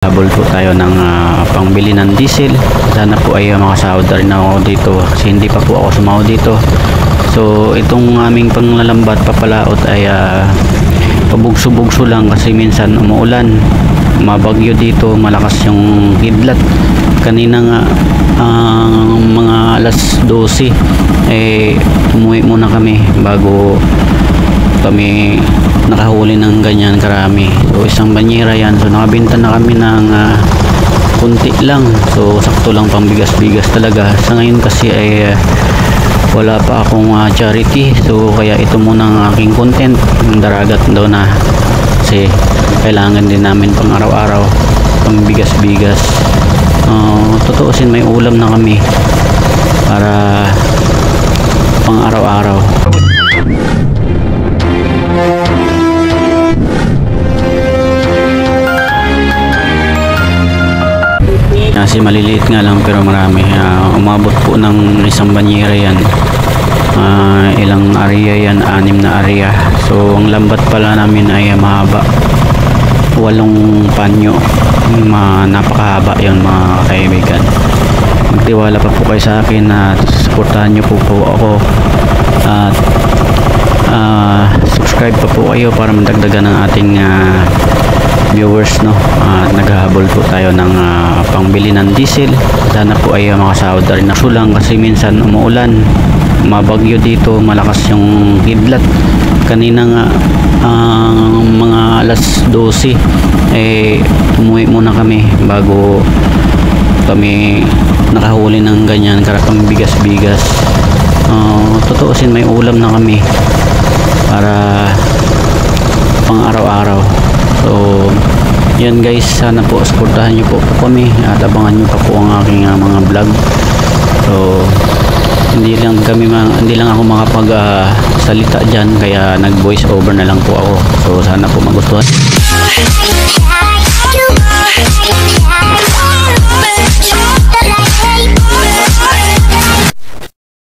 Habol po tayo ng pangbili ng diesel. Sana po ay makasahod na rin ako dito kasi hindi pa po ako sumahod dito. So itong aming panglalambat papalaot ay pabugso-bugso lang kasi minsan umuulan, mabagyo dito, malakas yung kidlat. Kanina nga mga alas 12 umuwi muna kami bago kami nakahuli ng ganyan karami. So isang banyera yan, so nakabenta na kami ng kunti lang, so sakto lang pang bigas-bigas talaga. Sa ngayon kasi ay wala pa akong charity, so kaya ito muna ang aking content. Yung daragat daw na kasi kailangan din namin pang araw-araw, pang bigas-bigas. Tutuusin may ulam na kami para pang araw-araw. Kasi maliliit nga lang pero marami. Umabot po ng isang banyera yan. Ilang area yan, 6 na area. So ang lambat pala namin ay mahaba, 8 panyo. Napakahaba yun mga kaibigan. Magtiwala pa po kayo sa akin at supportahan nyo po ako at subscribe pa po kayo para mandagdagan ng ating viewers, no? Naghahabol po tayo ng pangbili ng diesel. Sana po ay makasahod na rin. Sulang kasi minsan umuulan, mabagyo dito, malakas yung kidlat. Kanina nga mga alas 12 umuwi muna kami bago kami nakahuli ng ganyan karakang bigas-bigas. Tutuusin may ulam na kami para pang araw-araw. So yan guys, sana po supportahan nyo po kami at abangan nyo pa po ang aking mga vlog. So hindi lang ako makapag salita dyan, kaya nag voice over na lang po ako. So sana po magustuhan.